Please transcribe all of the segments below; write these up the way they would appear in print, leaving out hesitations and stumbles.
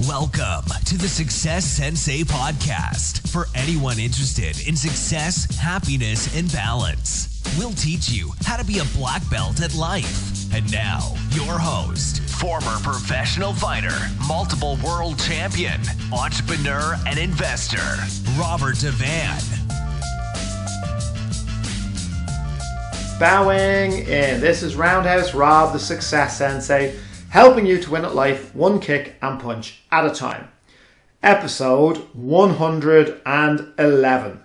Welcome to the Success Sensei Podcast for anyone interested in success, happiness, and balance. We'll teach you how to be a black belt at life. And now, your host, former professional fighter, multiple world champion, entrepreneur, and investor, Robert Devane. Bowing in. This is Roundhouse, Rob, the Success Sensei, helping you to win at life one kick and punch at a time. Episode 111.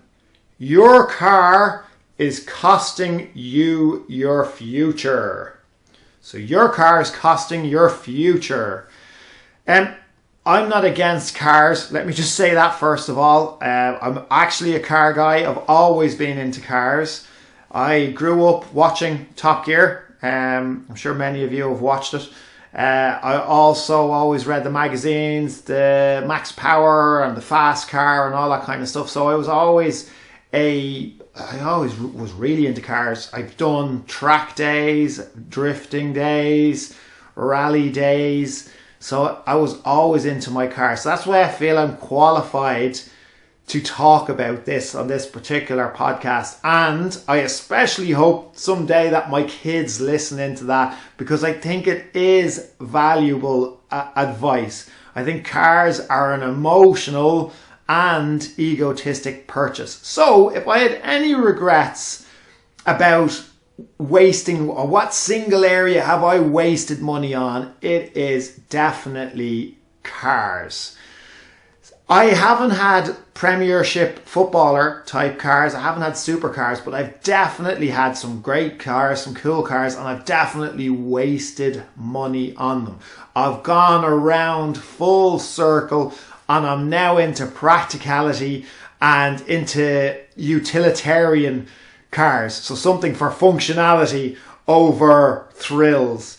Your car is costing you your future. So your car is costing your future. I'm not against cars. Let me just say that first of all. I'm actually a car guy. I've always been into cars. I grew up watching Top Gear. I'm sure many of you have watched it. I also always read the magazines, the Max Power and the Fast Car and all that kind of stuff. So I always was really into cars. I've done track days, drifting days, rally days. So I was always into my car. So that's why I feel I'm qualified to talk about this on this particular podcast. And I especially hope someday that my kids listen into that, because I think it is valuable advice. I think cars are an emotional and egotistic purchase. So if I had any regrets about wasting, or what single area have I wasted money on, it is definitely cars. I haven't had Premiership footballer type cars. I haven't had supercars, but I've definitely had some great cars, some cool cars, and I've definitely wasted money on them. I've gone around full circle, and I'm now into practicality and into utilitarian cars. So something for functionality over thrills.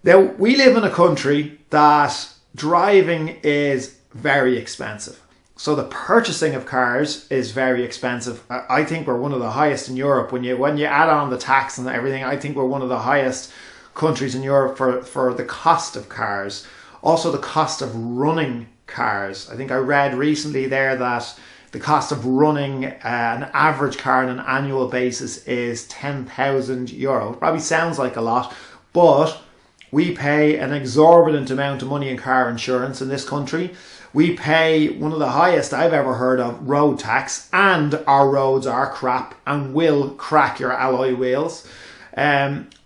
Now, we live in a country that driving is very expensive. So the purchasing of cars is very expensive. I think we're one of the highest in Europe. When you add on the tax and everything, I think we're one of the highest countries in Europe for the cost of cars. Also the cost of running cars. I think I read recently there that the cost of running an average car on an annual basis is €10,000. It probably sounds like a lot, but we pay an exorbitant amount of money in car insurance in this country. We pay one of the highest I've ever heard of road tax, and our roads are crap and will crack your alloy wheels.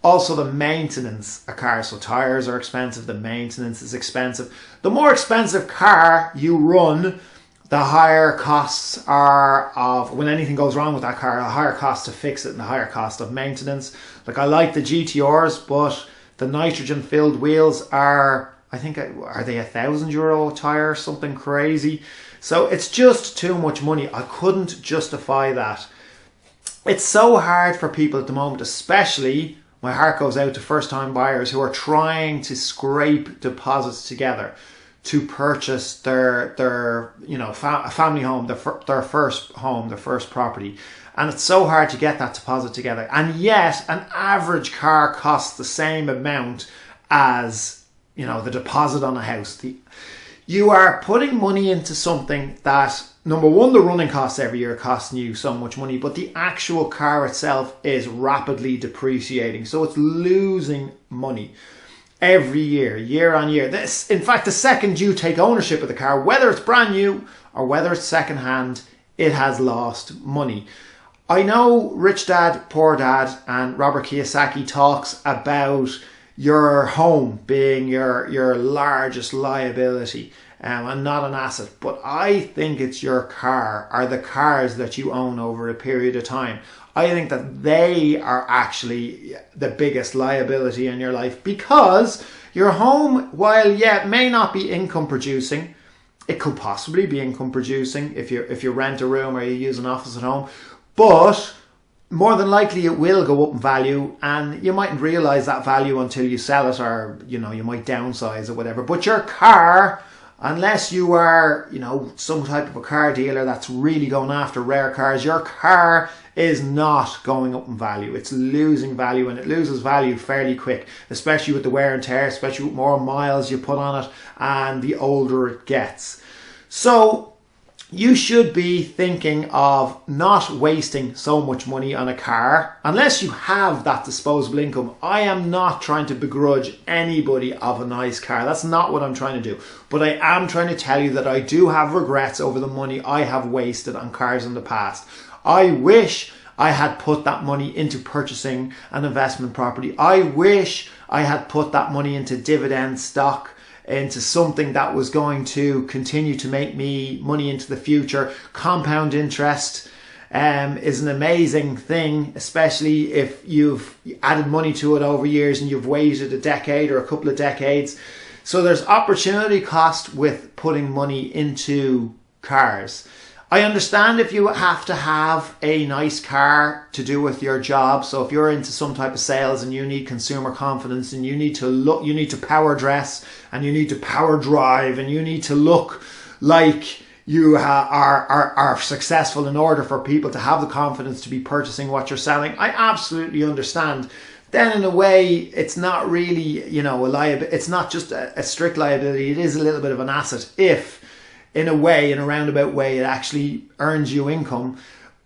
Also the maintenance of cars, so tires are expensive, the maintenance is expensive. The more expensive car you run, the higher costs are of, when anything goes wrong with that car, the higher cost to fix it and the higher cost of maintenance. Like, I like the GTRs, but the nitrogen filled wheels are, I think, are they €1,000 a tire, something crazy? So it's just too much money. I couldn't justify that. It's so hard for people at the moment, especially, my heart goes out to first time buyers who are trying to scrape deposits together to purchase their family home, their first home, their first property. And it's so hard to get that deposit together. And yet an average car costs the same amount as, the deposit on a house. You are putting money into something that, number one, the running costs every year costing you so much money, but the actual car itself is rapidly depreciating. So it's losing money every year on year. This, in fact, the second you take ownership of the car, whether it's brand new or whether it's second hand, it has lost money. I know Rich Dad, Poor Dad and Robert Kiyosaki talks about your home being your largest liability and not an asset. But I think it's your car, or the cars that you own over a period of time. I think that they are actually the biggest liability in your life, because your home, while it may not be income producing, it could possibly be income producing if you rent a room or you use an office at home. But more than likely it will go up in value, and you mightn't realize that value until you sell it, or you might downsize or whatever. But your car, unless you are, some type of a car dealer that's really going after rare cars, your car is not going up in value. It's losing value, and it loses value fairly quick, especially with the wear and tear, especially with more miles you put on it and the older it gets. So you should be thinking of not wasting so much money on a car unless you have that disposable income. I am not trying to begrudge anybody of a nice car. That's not what I'm trying to do. But I am trying to tell you that I do have regrets over the money I have wasted on cars in the past. I wish I had put that money into purchasing an investment property. I wish I had put that money into dividend stock, into something that was going to continue to make me money into the future. Compound interest is an amazing thing, especially if you've added money to it over years and you've waited a decade or a couple of decades. So there's opportunity cost with putting money into cars. I understand if you have to have a nice car to do with your job. So if you're into some type of sales and you need consumer confidence and you need to power dress and you need to power drive and you need to look like you are successful in order for people to have the confidence to be purchasing what you're selling, I absolutely understand. Then in a way, it's not really, a liability. It's not just a strict liability. It is a little bit of an asset if, in a way, in a roundabout way, it actually earns you income.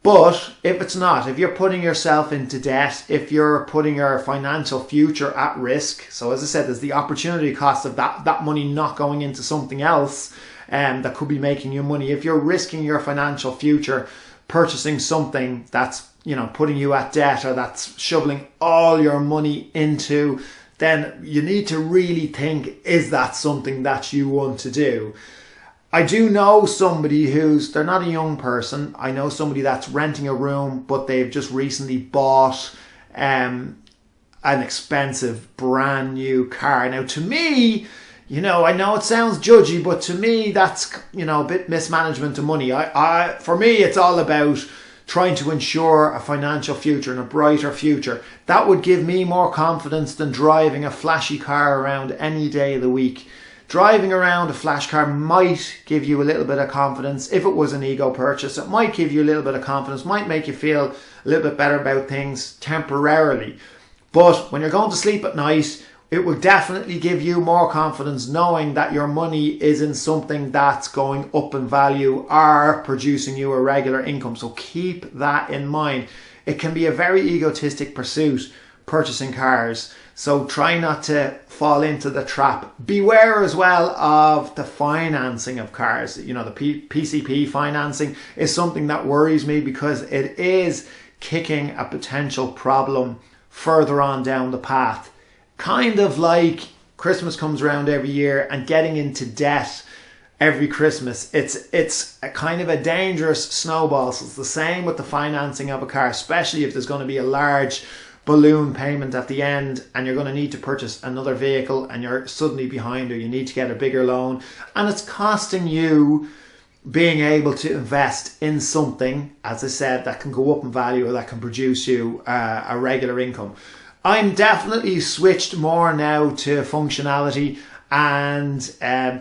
But if it's not, if you're putting yourself into debt, if you're putting your financial future at risk, so as I said, there's the opportunity cost of that money not going into something else that could be making you money. If you're risking your financial future purchasing something that's, putting you at debt, or that's shoveling all your money into, then you need to really think, is that something that you want to do? I do know somebody they're not a young person. I know somebody that's renting a room, but they've just recently bought an expensive brand new car. Now, to me, I know it sounds judgy, but to me, that's, a bit mismanagement of money. For me, it's all about trying to ensure a financial future and a brighter future. That would give me more confidence than driving a flashy car around any day of the week. Driving around a flash car might give you a little bit of confidence. If it was an ego purchase, it might give you a little bit of confidence, might make you feel a little bit better about things temporarily. But when you're going to sleep at night, it will definitely give you more confidence knowing that your money is in something that's going up in value or producing you a regular income. So keep that in mind. It can be a very egotistic pursuit, purchasing cars. So try not to fall into the trap. Beware as well of the financing of cars. The PCP financing is something that worries me because it is kicking a potential problem further on down the path. Kind of like Christmas comes around every year and getting into debt every Christmas. It's a kind of a dangerous snowball. So it's the same with the financing of a car, especially if there's going to be a large balloon payment at the end and you're going to need to purchase another vehicle and you're suddenly behind, or you need to get a bigger loan, and it's costing you being able to invest in something, as I said, that can go up in value or that can produce you a regular income. I'm definitely switched more now to functionality and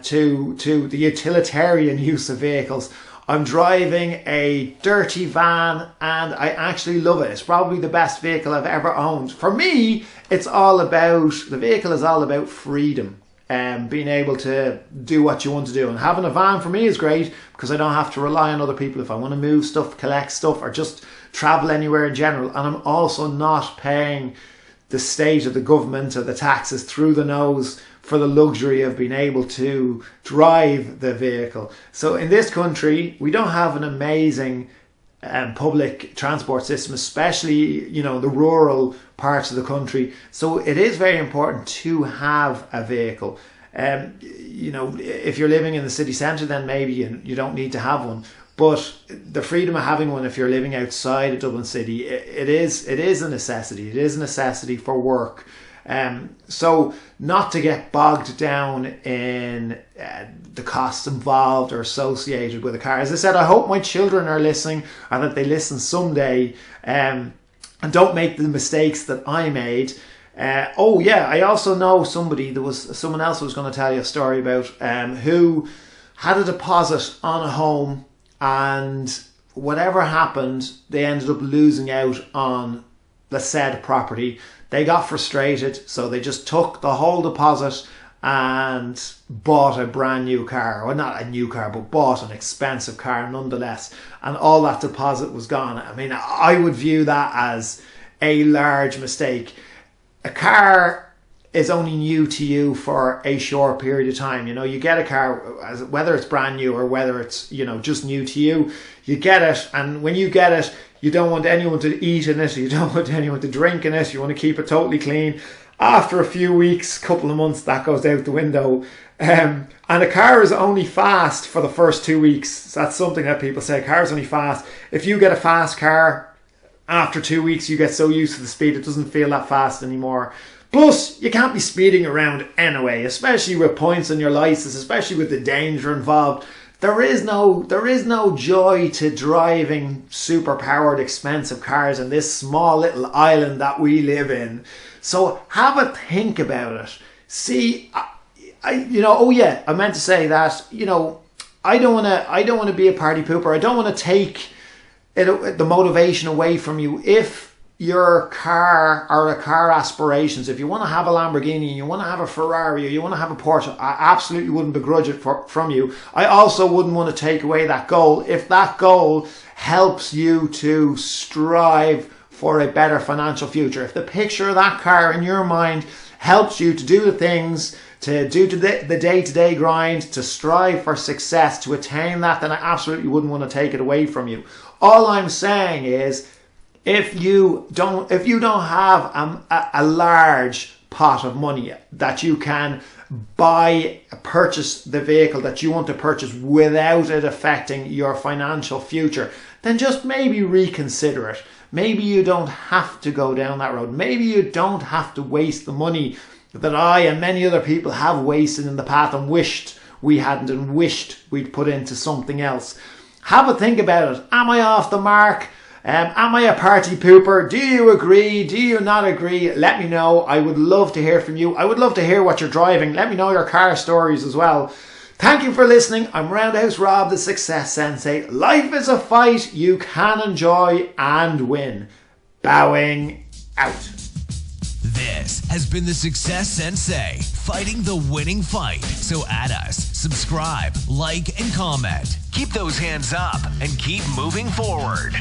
to the utilitarian use of vehicles. I'm driving a dirty van and I actually love it. It's probably the best vehicle I've ever owned. For me, the vehicle is all about freedom and being able to do what you want to do. And having a van for me is great because I don't have to rely on other people if I want to move stuff, collect stuff, or just travel anywhere in general. And I'm also not paying the state of the government or the taxes through the nose for the luxury of being able to drive the vehicle. So in this country, we don't have an amazing public transport system, especially, the rural parts of the country. So it is very important to have a vehicle. If you're living in the city centre, then maybe you don't need to have one. But the freedom of having one if you're living outside of Dublin City, it is a necessity. It is a necessity for work. So not to get bogged down in the costs involved or associated with a car. As I said, I hope my children are listening and that they listen someday and don't make the mistakes that I made. I also know someone else I was going to tell you a story about, who had a deposit on a home, and whatever happened, they ended up losing out on the said property. They got frustrated, so they just took the whole deposit and bought a brand new car. Well, not a new car, but bought an expensive car nonetheless. And all that deposit was gone. I mean, I would view that as a large mistake. A car is only new to you for a short period of time. You know, you get a car, whether it's brand new or whether it's, you know, just new to you, you get it. And when you get it, you don't want anyone to eat in it. You don't want anyone to drink in it. You want to keep it totally clean. After a few weeks, couple of months, that goes out the window. And a car is only fast for the first 2 weeks. So that's something that people say, cars only fast. If you get a fast car, after 2 weeks, you get so used to the speed, it doesn't feel that fast anymore. Plus, you can't be speeding around anyway, especially with points on your license, especially with the danger involved. There is no joy to driving super powered expensive cars in this small little island that we live in. So have a think about it. See, I meant to say that, you know, I don't want to be a party pooper. I don't want to take the motivation away from you. If your car or a car aspirations, if you want to have a Lamborghini, you want to have a Ferrari, or you want to have a Porsche, I absolutely wouldn't begrudge it from you. I also wouldn't want to take away that goal if that goal helps you to strive for a better financial future. If the picture of that car in your mind helps you to do the things, to do the day-to-day grind, to strive for success, to attain that, then I absolutely wouldn't want to take it away from you. All I'm saying is, if you don't have a large pot of money that you can purchase the vehicle that you want to purchase without it affecting your financial future, then just maybe reconsider it. Maybe you don't have to go down that road. Maybe you don't have to waste the money that I and many other people have wasted in the past and wished we hadn't, and wished we'd put into something else. Have a think about it. Am I off the mark? Am I a party pooper? Do you agree? Do you not agree? Let me know. I would love to hear from you. I would love to hear what you're driving. Let me know your car stories as well. Thank you for listening. I'm Roundhouse Rob, the Success Sensei. Life is a fight you can enjoy and win. Bowing out. This has been the Success Sensei, fighting the winning fight. So add us, subscribe, like, and comment. Keep those hands up and keep moving forward.